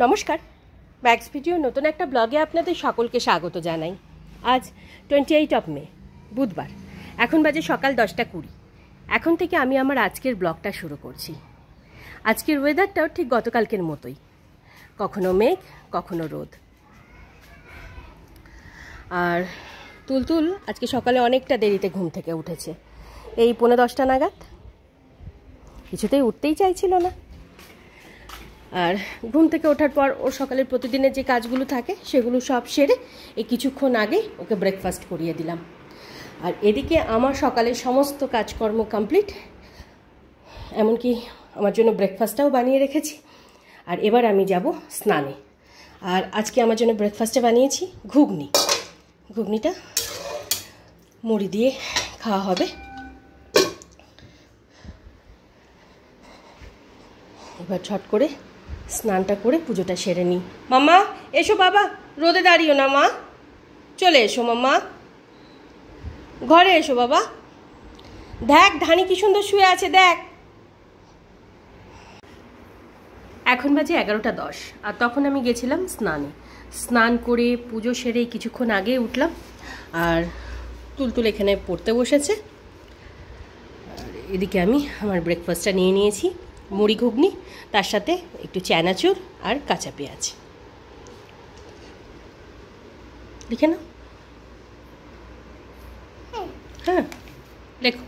নমস্কার, max video নতুন একটা ব্লগে আপনাদের সকলকে স্বাগত জানাই। আজ 28 মে, বুধবার। এখন বাজে সকাল 10:20। এখন থেকে আমি আমার আজকের ব্লগটা শুরু করছি। আজকের ওয়েদারটাও ঠিক গতকালকের মতোই, কখনো মেঘ কখনো রোদ। আর তুলতুল আজকে সকালে অনেকটা দেরিতে ঘুম থেকে উঠেছে, এই 9:45 নাগাদ। কিছুতেই উঠতেই চাইছিল না। আর ঘুম থেকে ওঠার পর ওর সকালের প্রতিদিনের যে কাজগুলো থাকে সেগুলো সব সেরে এই কিছুক্ষণ আগে ওকে ব্রেকফাস্ট করিয়ে দিলাম। আর এদিকে আমার সকালের সমস্ত কাজকর্ম কমপ্লিট, এমনকি আমার জন্য ব্রেকফাস্টটাও বানিয়ে রেখেছি। আর এবার আমি যাব স্নানে। আর আজকে আমার জন্য ব্রেকফাস্টে বানিয়েছি ঘুগনি। ঘুগনিটা মুড়ি দিয়ে খাওয়া হবে। এবার ছট করে স্নানটা করে পুজোটা সেরে নিই। মাম্মা এসো, বাবা রোদে দাঁড়িও না, মা চলে এসো, মাম্মা ঘরে এসো। বাবা দেখ ধানি কি সুন্দর শুয়ে আছে, দেখ। এখন বাজে 11:10, আর তখন আমি গেছিলাম স্নানে। স্নান করে পুজো সেরে কিছুক্ষণ আগে উঠলাম। আর তুলতুল এখানে পড়তে বসেছে। আর এদিকে আমি আমার ব্রেকফাস্টটা নিয়ে নিয়েছি, মুড়ি ঘুগনি, তার সাথে একটু চানাচুর আর কাঁচা পেঁয়াজ। লিখে নাও। হ্যাঁ লেখো।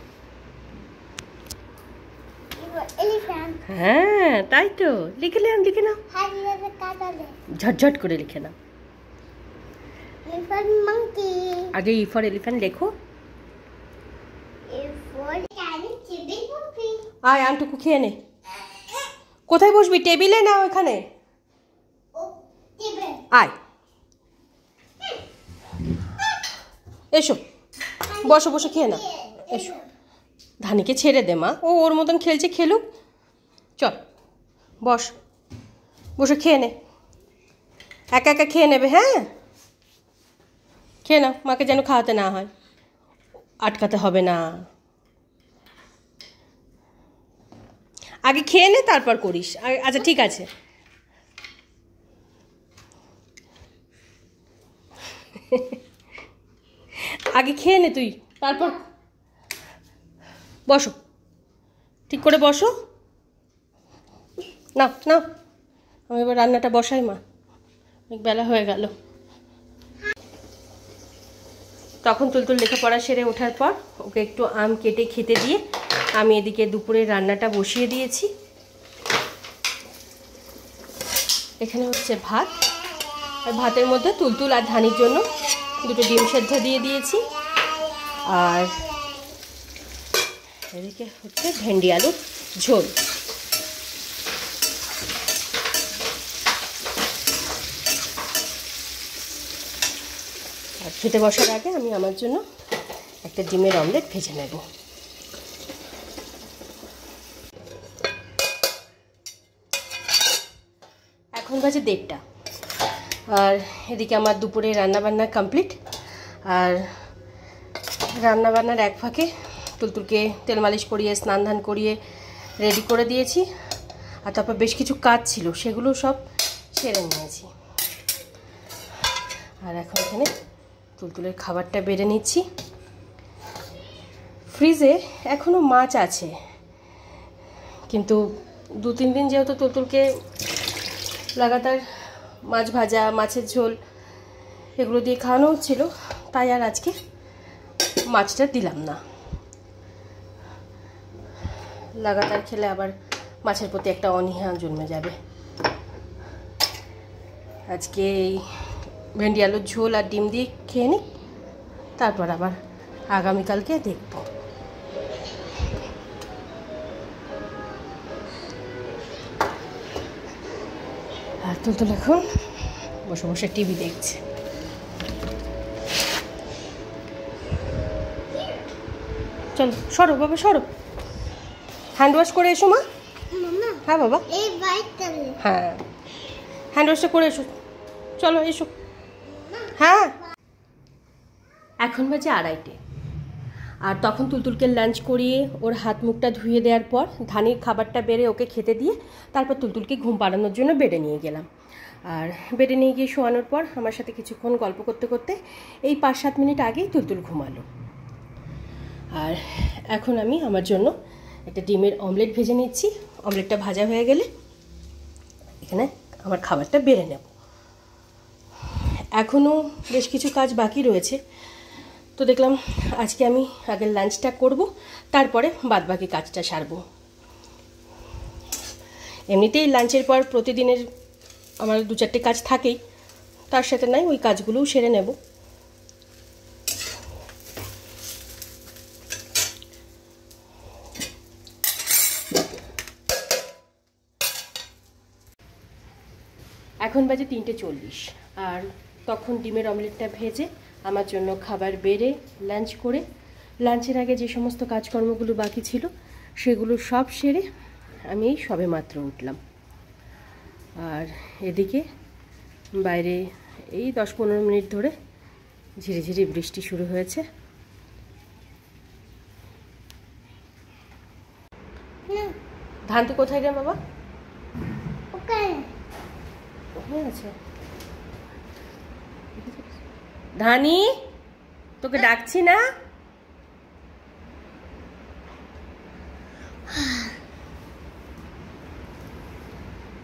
হ্যাঁ তাই তো, লিখে নাও, ঝটঝট করে লিখে নাও। আগে ই ফর এলিফ্যান্ট লেখো। আয় আনটুকু খেয়ে নে। কোথায় বসবি? টেবিলে না ওখানে? আয় এসো, বসো, বসে খেয়ে না। এসো, ধানিকে ছেড়ে দে মা, ও ওর মতন খেলছে, খেলুক। চল বস, বসে খেয়ে নে। একা একা খেয়ে নেবে। হ্যাঁ খেয়ে নাও, মাকে যেন খাওয়াতে না হয়, আটকাতে হবে না। আগে খেয়ে নে তারপর করিস। আচ্ছা ঠিক আছে। আগে খেয়ে নে তুই, তারপর বসো, ঠিক করে বসো। না না, আমি এবার রান্নাটা বসাই মা, অনেক বেলা হয়ে গেল। তখন তুলতুল লেখাপড়া সেরে ওঠার পর ওকে একটু আম কেটে খেতে দিয়ে আমি এদিকে দুপুরে রান্নাটা বসিয়ে দিয়েছি। এখানে হচ্ছে ভাত, আর ভাতের মধ্যে তুলতুল আর ধানির জন্য দুটো ডিম সেদ্ধ দিয়ে দিয়েছি। আর এদিকে হচ্ছে ভেন্ডি আলুর ঝোল। আর খেতে বসার আগে আমি আমার জন্য একটা ডিমের অমলেট ভেজে নেব। এখন বাজে 1:30, আর এদিকে আমার দুপুরে রান্নাবান্না কমপ্লিট। আর রান্নাবান্নার এক ফাঁকে তুলতুলকে তেল মালিশ করিয়ে স্নান ধান করিয়ে রেডি করে দিয়েছি। আর তারপর বেশ কিছু কাজ ছিল, সেগুলো সব সেরে নিয়েছি। আর এখন এখানে তুলতুলের খাবারটা বেড়ে নিচ্ছি। ফ্রিজে এখনও মাছ আছে, কিন্তু 2-3 দিন যেহেতু তুলতুলকে লাগাতার মাছ ভাজা, মাছের ঝোল এগুলো দিয়ে খাওয়ানো হচ্ছিল, তাই আর আজকে মাছটা দিলাম না। লাগাতার খেলে আবার মাছের প্রতি একটা অনীহা জন্মে যাবে। আজকে এই ভেন্ডি আলুর ঝোল আর ডিম দিয়ে খেয়ে নিই, তারপর আবার আগামীকালকে দেখব। আর তুলতুল এখন বসে বসে টিভি দেখছে। চলো সরো বাবা, সরো। হ্যান্ড ওয়াশ করে এসো মা। হ্যাঁ বাবা, হ্যাঁ হ্যান্ড ওয়াশটা করে এসো। চলো এসো। হ্যাঁ এখন বাজে 2:30, আর তখন তুলতুলকে লাঞ্চ করিয়ে ওর হাত মুখটা ধুয়ে দেওয়ার পর ধানির খাবারটা বেড়ে ওকে খেতে দিয়ে তারপর তুলতুলকে ঘুম পাড়ানোর জন্য বেডে নিয়ে গেলাম। আর বেডে নিয়ে গিয়ে শোয়ানোর পর আমার সাথে কিছুক্ষণ গল্প করতে করতে এই 5-7 মিনিট আগেই তুলতুল ঘুমালো। আর এখন আমি আমার জন্য একটা ডিমের অমলেট ভেজে নিচ্ছি। অমলেটটা ভাজা হয়ে গেলে এখানে আমার খাবারটা বেড়ে নেব। এখনও বেশ কিছু কাজ বাকি রয়েছে, তো দেখলাম আজকে আমি আগে লাঞ্চটা করব, তারপরে বাদবাকি কাজটা সারবো। এমনিতেই লাঞ্চের পর প্রতিদিনের আমার 2-4টে কাজ থাকেই, তার সাথে নাই ওই কাজগুলোও সেরে নেব। এখন বাজে 3:40, আর তখন ডিমের অমলেটটা ভেজে আমার জন্য খাবার বেড়ে লাঞ্চ করে, লাঞ্চের আগে যে সমস্ত কাজকর্মগুলো বাকি ছিল সেগুলো সব সেরে আমি এই সবে মাত্র উঠলাম। আর এদিকে বাইরে এই 10-15 মিনিট ধরে ঝিরিঝিরি বৃষ্টি শুরু হয়েছে। ধান তো কোথায় রে বাবা? আছে ধানি, তোকে ডাকছি না?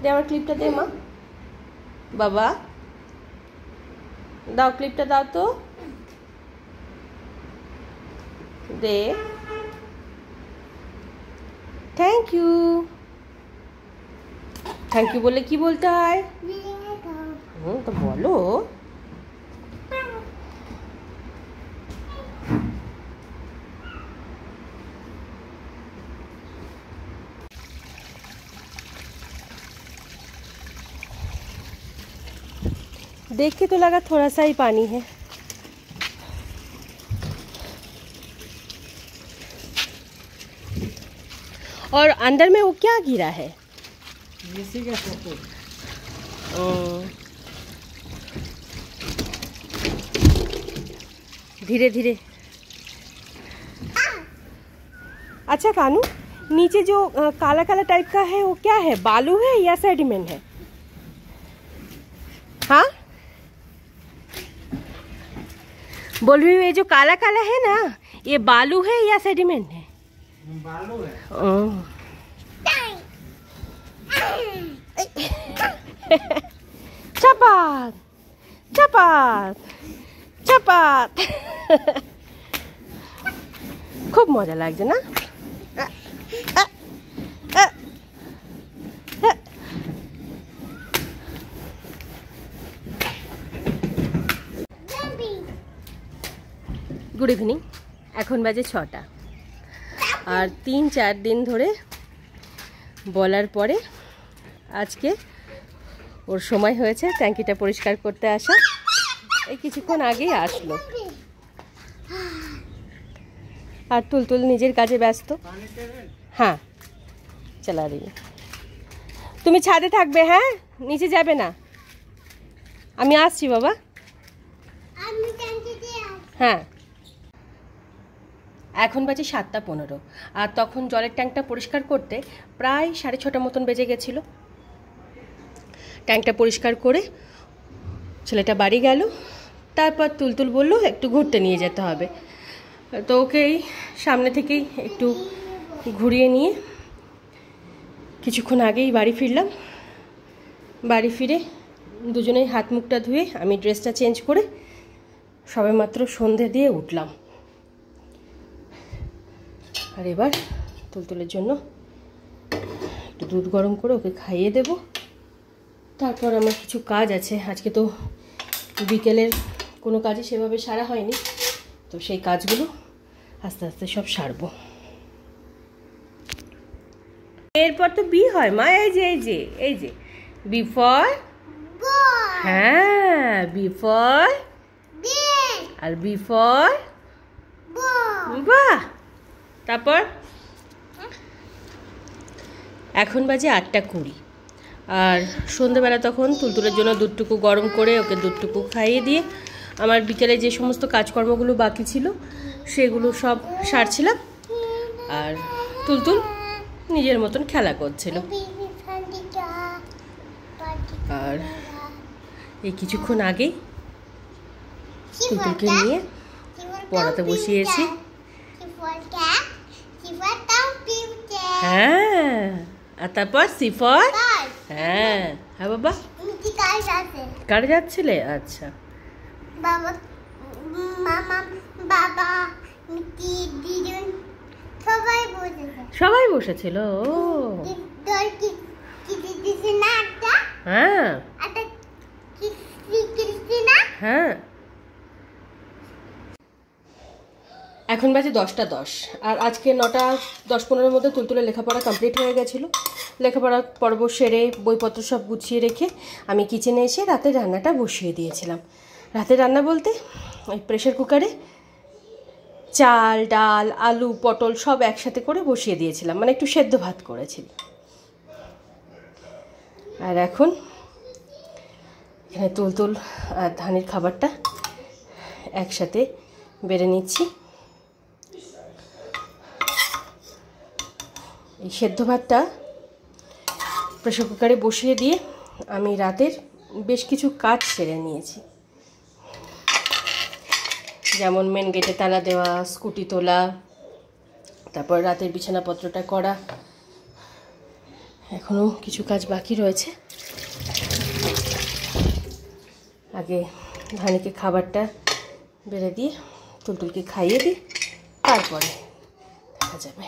দে আমার ক্লিপটা দে মা। বাবা দাও, ক্লিপটা দাও তো, দে। Thank you. থ্যাংক ইউ বলে কি বলতে হয়? তো বলো। देख के तो लगा थोड़ा सा ही पानी है। और अंदर में वो क्या गिरा है? धीरे धीरे। अच्छा कानू, नीचे जो काला काला टाइप का है वो क्या है? बालू है या सेडिमेंट है? हाँ बोल रही हूँ, ये जो काला काला है ना, ये बालू है या सेडिमेंट है? बालू है। चपात चपात चपात। खूब मजा লাগছে না? Good evening. এখন বাজে 6টা, আর 3-4 দিন ধরে বলার পরে আজকে ওর সময় হয়েছে ট্যাঙ্কিটা পরিষ্কার করতে আসা। এই কিছুক্ষণ আগেই আসলো। আর তুলতুল নিজের কাজে ব্যস্ত। হ্যাঁ চালা রही। তুমি ছাদে থাকবে, হ্যাঁ নিচে যাবে না। আমি আসছি বাবা। হ্যাঁ এখন বাজে 7:15, আর তখন জলের ট্যাঙ্কটা পরিষ্কার করতে প্রায় 6:30 মতন বেজে গেছিল। ট্যাঙ্কটা পরিষ্কার করে ছেলেটা বাড়ি গেল। তারপর তুলতুল বলল একটু ঘুরতে নিয়ে যেতে হবে, তো ওকেই সামনে থেকেই একটু ঘুরিয়ে নিয়ে কিছুক্ষণ আগেই বাড়ি ফিরলাম। বাড়ি ফিরে দুজনেই হাত মুখটা ধুয়ে আমি ড্রেসটা চেঞ্জ করে সবেমাত্র সন্ধে দিয়ে উঠলাম। আর এবার তুলতুলের জন্য একটু দুধ গরম করে ওকে খাইয়ে দেব। তারপর আমার কিছু কাজ আছে, আজকে তো বিকেলের কোনো কাজই সেভাবে সারা হয়নি, তো সেই কাজগুলো আস্তে আস্তে সব সারবো। এরপর তো বি হয় মা, এই যে এই যে এই যে বি ফর, হ্যাঁ বি ফর, আর বি ফর বাহ। তারপর এখন বাজে 8:20, আর সন্ধ্যেবেলা তখন তুলতুলের জন্য দুধটুকু গরম করে ওকে দুধটুকু খাইয়ে দিয়ে আমার বিকেলে যে সমস্ত কাজকর্মগুলো বাকি ছিল সেগুলো সব সারছিলাম। আর তুলতুল নিজের মতন খেলা করছিল। আর এই কিছুক্ষণ আগেই তুলতুলকে নিয়ে পড়াতে বসিয়েছি। হ্যাঁ, আর তারপর সিফর। হ্যাঁ হ্যাঁ বাবা, কার যাচ্ছিলে? আচ্ছা, বাবা মামা বাবা দিদুন সবাই বসেছিল। ও হ্যাঁ হ্যাঁ। এখন বাজে 10টা 10, আর আজকে 9:10-15 মধ্যে তুলতুলের লেখাপড়া কমপ্লিট হয়ে গেছিলো। লেখাপড়া পর্ব সেরে বইপত্র সব গুছিয়ে রেখে আমি কিচেনে এসে রাতের রান্নাটা বসিয়ে দিয়েছিলাম। রাতের রান্না বলতে ওই প্রেশার কুকারে চাল, ডাল, আলু, পটল সব একসাথে করে বসিয়ে দিয়েছিলাম, মানে একটু সেদ্ধ ভাত করেছিল। আর এখন এখানে তুলতুল আর ধানের খাবারটা একসাথে বেড়ে নিচ্ছি। এই সেদ্ধ ভাতটা প্রেশার কুকারে বসিয়ে দিয়ে আমি রাতের বেশ কিছু কাজ সেরে নিয়েছি, যেমন মেন গেটে তালা দেওয়া, স্কুটি তোলা, তারপর রাতের বিছানাপত্রটা করা। এখনও কিছু কাজ বাকি রয়েছে। আগে ধানিকে খাবারটা বেড়ে দিয়ে তুলতুলকে খাইয়ে দিই, তারপরে দেখা যাবে।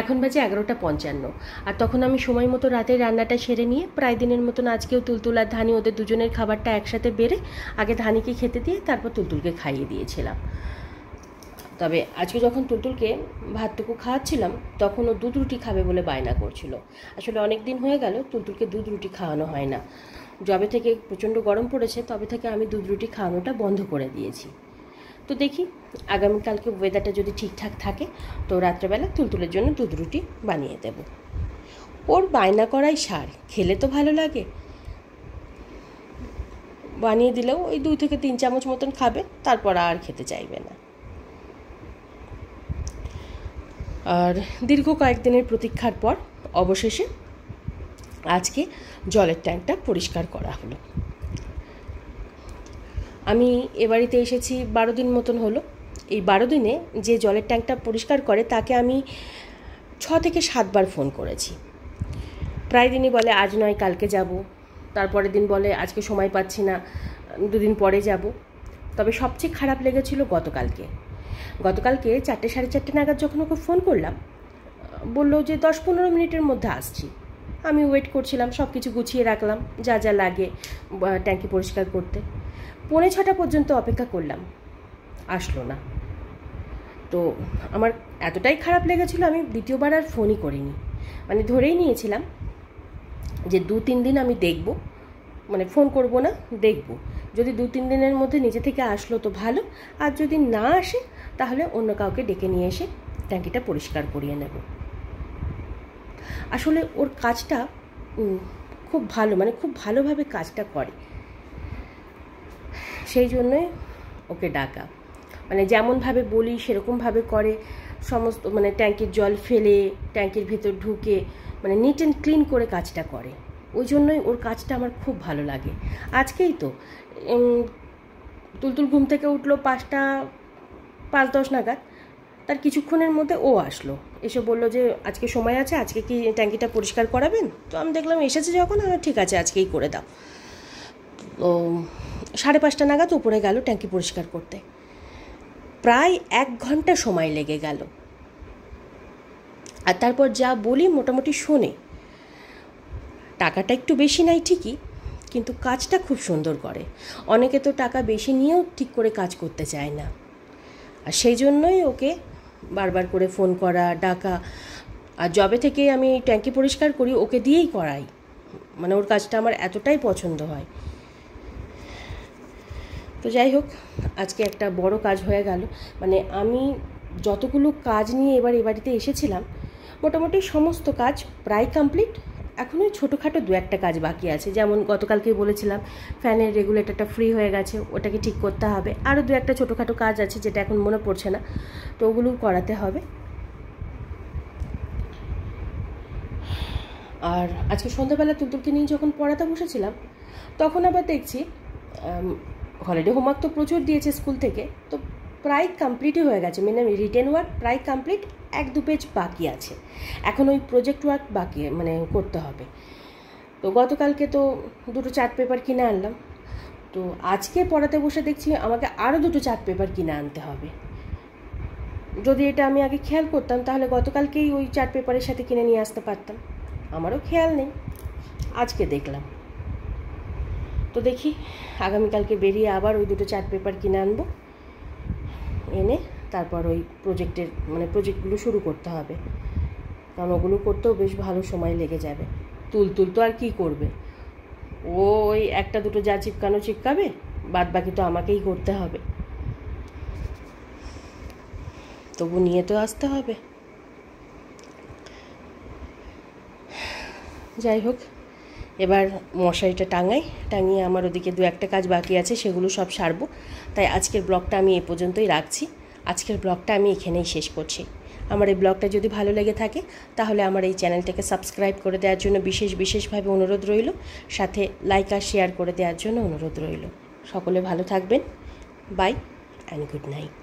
এখন বাজে 11:55, আর তখন আমি সময় মতো রাতের রান্নাটা সেরে নিয়ে প্রায় দিনের মতন আজকেও তুলতুল আর ধানি ওদের দুজনের খাবারটা একসাথে বেড়ে আগে ধানিকে খেতে দিয়ে তারপর তুলতুলকে খাইয়ে দিয়েছিলাম। তবে আজকে যখন তুলতুলকে ভাতটুকু খাওয়াচ্ছিলাম তখন ও দুধ রুটি খাবে বলে বায়না করছিল। আসলে অনেক দিন হয়ে গেল তুলতুলকে দুধ রুটি খাওয়ানো হয় না। যবে থেকে প্রচণ্ড গরম পড়েছে তবে থেকে আমি দুধ রুটি খাওয়ানোটা বন্ধ করে দিয়েছি। তো দেখি আগামীকালকে ওয়েদারটা যদি ঠিকঠাক থাকে তো রাত্রেবেলা তুলতুলের জন্য দুধ রুটি বানিয়ে দেব। ওর বায়না করাই সার, খেলে তো ভালো লাগে। বানিয়ে দিলেও ওই 2 থেকে 3 চামচ মতন খাবে, তারপর আর খেতে চাইবে না। আর দীর্ঘ কয়েকদিনের প্রতীক্ষার পর অবশেষে আজকে জলের ট্যাঙ্কটা পরিষ্কার করা হলো। আমি এ বাড়িতে এসেছি 12 দিন মতন হলো। এই 12 দিনে যে জলের ট্যাঙ্কটা পরিষ্কার করে তাকে আমি 6 থেকে 7 বার ফোন করেছি। প্রায় দিনই বলে আজ নয় কালকে যাব, তারপরের দিন বলে আজকে সময় পাচ্ছি না, 2 দিন পরে যাব। তবে সবচেয়ে খারাপ লেগেছিল গতকালকে 4টে 4:30 নাগাদ যখন ওকে ফোন করলাম, বললো যে 10-15 মিনিটের মধ্যে আসছি। আমি ওয়েট করছিলাম, সব কিছু গুছিয়ে রাখলাম যা যা লাগে ট্যাঙ্কি পরিষ্কার করতে। 5:45 পর্যন্ত অপেক্ষা করলাম, আসলো না। তো আমার এতটাই খারাপ লেগেছিল আমি দ্বিতীয়বার আর ফোনই করিনি। মানে ধরেই নিয়েছিলাম যে 2-3 দিন আমি দেখব, মানে ফোন করব না, দেখব। যদি 2-3 দিনের মধ্যে নিজে থেকে আসলো তো ভালো, আর যদি না আসে তাহলে অন্য কাউকে ডেকে নিয়ে এসে ট্যাঙ্কিটা পরিষ্কার করিয়ে নেব। আসলে ওর কাজটা খুব ভালো, মানে খুব ভালোভাবে কাজটা করে, সেই জন্যই ওকে ডাকা। মানে যেমনভাবে বলি সেরকমভাবে করে, সমস্ত মানে ট্যাঙ্কির জল ফেলে ট্যাঙ্কির ভেতর ঢুকে মানে নিট অ্যান্ড ক্লিন করে কাজটা করে। ওই জন্যই ওর কাজটা আমার খুব ভালো লাগে। আজকেই তো তুলতুল ঘুম থেকে উঠলো 5:05-10 নাগাদ, তার কিছুক্ষণের মধ্যে ও আসলো, এসে বললো যে আজকে সময় আছে, আজকে কি ট্যাঙ্কিটা পরিষ্কার করাবেন? তো আমি দেখলাম এসেছে যখন, ঠিক আছে আজকেই করে দাও। তো 5:30 নাগাদ উপরে গেল ট্যাঙ্কি পরিষ্কার করতে। প্রায় 1 ঘন্টা সময় লেগে গেল। আর তারপর যা বলি মোটামুটি শোনে। টাকাটা একটু বেশি নাই ঠিকই, কিন্তু কাজটা খুব সুন্দর করে। অনেকে তো টাকা বেশি নিয়েও ঠিক করে কাজ করতে চায় না, আর সেই জন্যই ওকে বারবার করে ফোন করা, ডাকা। আর যবে থেকে আমি ট্যাঙ্কি পরিষ্কার করি ওকে দিয়েই করাই, মানে ওর কাজটা আমার এতটাই পছন্দ হয়। তো যাই হোক, আজকে একটা বড় কাজ হয়ে গেল। মানে আমি যতগুলো কাজ নিয়ে এ বাড়িতে এসেছিলাম মোটামুটি সমস্ত কাজ প্রায় কমপ্লিট, এখন ওই ছোটোখাটো দু একটা কাজ বাকি আছে, যেমন গতকালকেই বলেছিলাম ফ্যানের রেগুলেটরটা ফ্রি হয়ে গেছে, ওটাকে ঠিক করতে হবে। আরও দু একটা ছোটোখাটো কাজ আছে যেটা এখন মনে পড়ছে না, তো ওগুলো করাতে হবে। আর আজকে সন্ধ্যাবেলা তুলতুলকে নিয়ে যখন পড়াতে বসেছিলাম তখন আবার দেখছি হলিডে হোমওয়ার্ক তো প্রচুর দিয়েছে স্কুল থেকে, তো প্রায় কমপ্লিটই হয়ে গেছে, মানে রিটেন ওয়ার্ক প্রায় কমপ্লিট, 1-2 পেজ বাকি আছে, এখন ওই প্রজেক্ট ওয়ার্ক বাকি মানে করতে হবে। তো গতকালকে তো 2টো চার্ট পেপার কিনে আনলাম, তো আজকে পড়াতে বসে দেখছি আমাকে আরও 2টো চার্ট পেপার কিনে আনতে হবে। যদি এটা আমি আগে খেয়াল করতাম তাহলে গতকালকেই ওই চার্ট পেপারের সাথে কিনে নিয়ে আসতে পারতাম, আমারও খেয়াল নেই, আজকে দেখলাম। তো দেখি আগামীকালকে বেরিয়ে আবার ওই 2টো চার্ট পেপার কিনে আনবো, এনে তারপর ওই প্রজেক্টগুলো শুরু করতে হবে, কারণ ওগুলো করতেও বেশ ভালো সময় লেগে যাবে। তুলতুল তো আর কি করবে, ও ওই 1-2টো যা চিপকাবে, বাদ বাকি তো আমাকেই করতে হবে, তবু নিয়ে তো আসতে হবে। যাই হোক, এবার মশারিটা টাঙিয়ে আমার ওদিকে 2-একটা কাজ বাকি আছে, সেগুলো সব সারবো। তাই আজকের ব্লগটা আমি এ পর্যন্তই রাখছি, আজকের ব্লগটা আমি এখানেই শেষ করছি। আমার এই ব্লগটা যদি ভালো লেগে থাকে তাহলে আমার এই চ্যানেলটাকে সাবস্ক্রাইব করে দেওয়ার জন্য বিশেষভাবে অনুরোধ রইল, সাথে লাইক আর শেয়ার করে দেওয়ার জন্য অনুরোধ রইল। সকলে ভালো থাকবেন, বাই অ্যান্ড গুড নাইট।